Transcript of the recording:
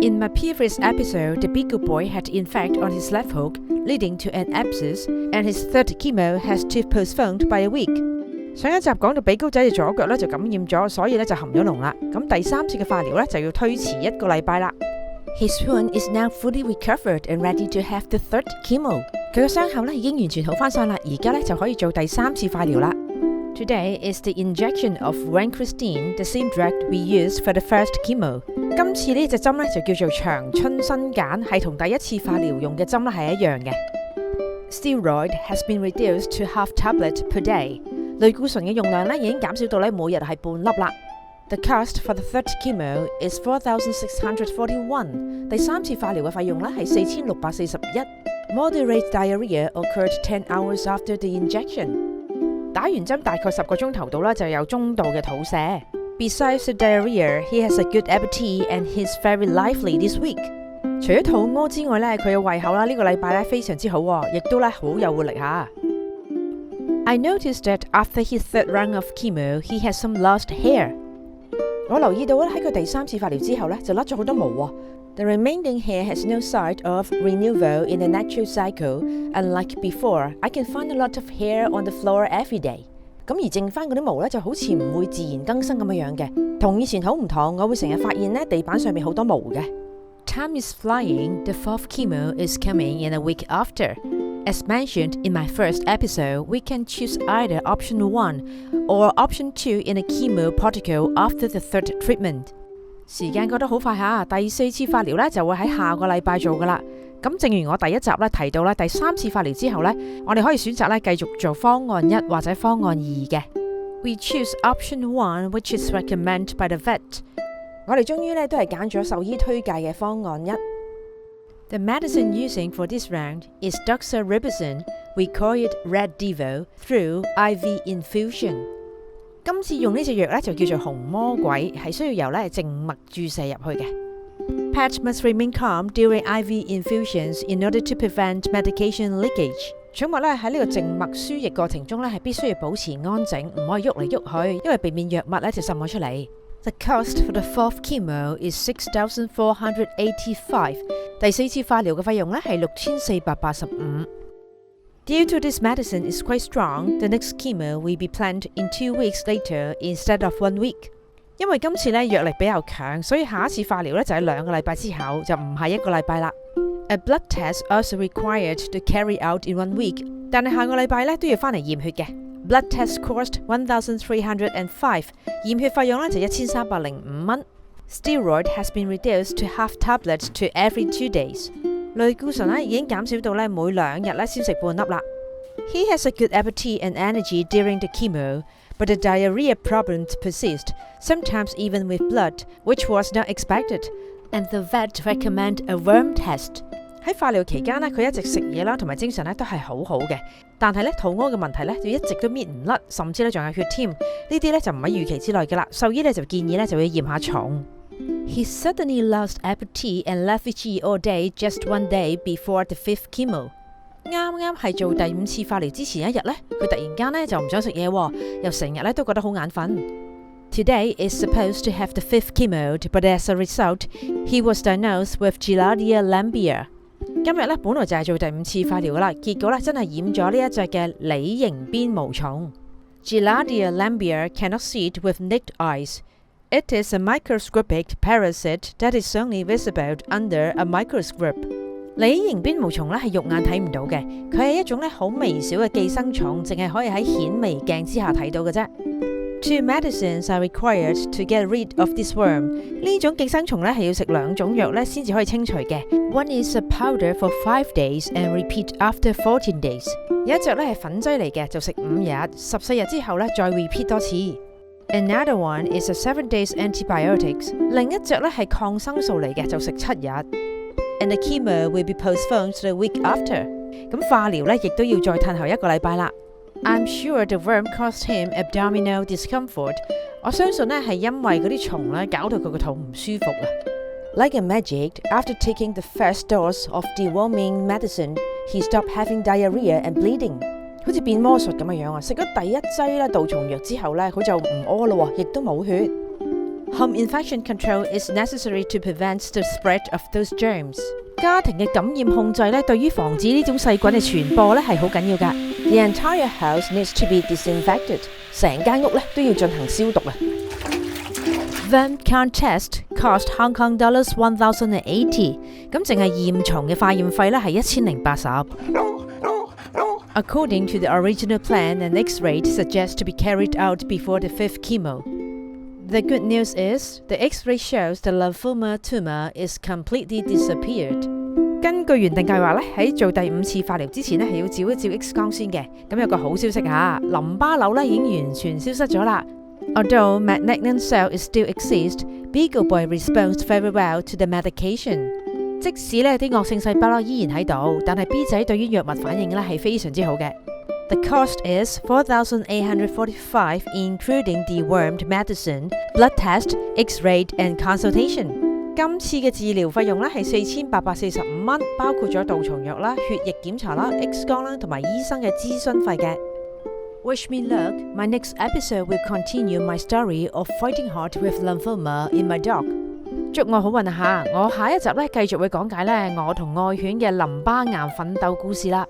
In my previous episode, the Beagle Boy had infect on his left hook, leading to an abscess, and his third chemo has to postponed by a week. 上一集講到比高仔嘅左腳咧就感染咗，所以咧就含咗膿啦。咁第三次嘅化療咧就要推遲1個禮拜啦。His wound is now fully recovered and ready to have the third chemo. 佢嘅傷口咧已經完全好翻晒啦，而家咧就可以做第三次化療啦。Today is the injection of Vancomycin, the same drug we used for the first chemo. 今次呢隻針咧就叫做長春新鹼，係同第一次化療用嘅針咧係一樣嘅。Steroid has been reduced to half tablet per day. 類固醇嘅用量咧已經減少到咧每日係半粒啦。The cost for the third chemo is 4,641. 第三次化療嘅費用咧係4641。Moderate diarrhea occurred 10 hours after the injection. 打完針大概10個鐘頭到啦，就有中度嘅肚瀉。Besides the diarrhea, he has a good appetite and he's very lively this week. 除咗肚屙之外咧，佢嘅胃口啦呢個禮拜咧非常之好喎，亦都咧好有活力嚇。I noticed that after his third round of chemo, he has some lost hair. 我留意到咧喺佢第三次化療之後咧就甩咗好多毛喎。The remaining hair has no sign of renewal in the natural cycle. Unlike before, I can find a lot of hair on the floor every day. 咁而剩翻嗰啲毛咧就好似唔會自然更新咁樣嘅，同以前好唔同。我會成日發現咧地板上面好多毛嘅。Time is flying. The fourth chemo is coming in a week after. As mentioned in my first episode, we can choose either option 1 or option 2 in a chemo protocol after the third treatment. 時間過得好快嚇，第四次化療咧就會喺下個禮拜做噶啦。咁正如我第一集咧提到咧，第三次化療之後咧，我哋可以選擇咧繼續做方案1或者方案2嘅。We choose option 1, which is recommended by the vet. 我哋終於咧都係揀咗獸醫推介嘅方案1。The medicine using for this round is doxorubicin. We call it Red Devo through IV infusion. 今次用呢隻藥咧就叫做紅魔鬼，係需要由咧靜脈注射入去嘅。Pets must remain calm during IV infusions in order to prevent medication leakage. 寵物咧喺呢個靜脈輸液過程中咧係必須要保持安靜，唔可以喐嚟喐去，因為避免藥物咧就滲咗出嚟。The cost for the fourth chemo is 6,485. 第四次化療嘅費用咧係6485。Due to this medicine is quite strong, the next chemo will be planned in 2 weeks later instead of 1 week. 因為今次咧藥力比較強，所以下一次化療咧就喺2個禮拜之後，就唔係1個禮拜啦。A blood test also required to carry out in 1 week， 但係下個禮拜咧都要翻嚟驗血嘅。Blood test cost 1,305， 驗血費用咧就1305蚊。Steroid has been reduced to half tablet to every 2 days。類固醇咧已經減少到咧每2日咧先食半粒啦。He has a good appetite and energy during the chemo, but the diarrhea problems persist, sometimes even with blood, which was not expected, and the vet recommend a worm test. 喺化療期間咧，佢一直食嘢啦，同埋精神咧都係好好嘅，但係咧肚屙嘅問題咧就一直都搣唔甩，甚至咧仲有血添。呢啲咧就唔喺預期之內嘅啦。獸醫咧就建議咧就要驗下蟲。He suddenly lost appetite and lethargy all day just 1 day before the 5th chemo. 啱啱係做第5次化療之前1日咧，佢突然間咧就唔想食嘢喎，又成日咧都覺得好眼瞓。Today is supposed to have the 5th chemo, but as a result, he was diagnosed with Giardia lamblia. 今日咧本來就係做第5次化療噶啦，結果咧真係染咗呢一隻嘅梨形鞭毛蟲。Giardia lamblia cannot see it with naked eyes. It is a microscopic parasite that is only visible under a microscope. 梨形鞭毛蟲咧係肉眼睇唔到嘅，佢係一種咧好微小嘅寄生蟲，淨係可以喺顯微鏡之下睇到嘅啫。2 medicines are required to get rid of this worm. 呢種寄生蟲咧係要食2種藥咧先至可以清除嘅。One is a powder for 5 days and repeat after 14 days. 有一隻咧係粉劑嚟嘅，就食5日，14日之後咧再 repeat 多次。Another one is a 7 days antibiotics. 另一隻咧係抗生素嚟嘅，就食7日。And the chemo will be postponed to the week after. 咁化療咧亦都要再褪後1個禮拜啦。I'm sure the worm caused him abdominal discomfort. 我相信咧係因為嗰啲蟲咧搞到佢個肚唔舒服啊。Like a magic, after taking the first dose of deworming medicine, he stopped having diarrhea and bleeding. 好似變魔術咁樣啊！食咗第1劑咧杜蟲藥之後咧，佢就唔屙咯，亦都冇血。Home infection control is necessary to prevent the spread of those germs. 家庭嘅感染控制咧，對於防止呢種細菌嘅傳播咧係好緊要㗎。The entire house needs to be disinfected. 成間屋咧都要進行消毒啊。Worm count test cost Hong Kong dollars 1,080. 咁淨係驗蟲嘅化驗費咧係1080。According to the original plan, an X-ray suggests to be carried out before the 5th chemo. The good news is, the X-ray shows the lymphoma tumor is completely disappeared. 根據原定計劃咧，喺做第5次化療之前咧，係要照一照 X 光先嘅。咁有個好消息嚇，淋巴瘤咧已經完全消失咗啦。Although malignant cell is still exist, Beagle Boy responds very well to the medication. 即使咧啲惡性細胞依然喺度，但係 B 仔對於藥物反應咧係非常之好嘅。The cost is $4,845, including dewormed medicine, blood test, X-ray and consultation. 今次嘅治療費用咧係4845蚊，包括咗杜蟲藥啦、血液檢查啦、X 光啦同埋醫生嘅諮詢費嘅。Wish me luck. My next episode will continue my story of fighting hard with lymphoma in my dog. 祝我好運啊！我下一集咧繼續會講解咧我同愛犬嘅淋巴癌奮鬥故事啦。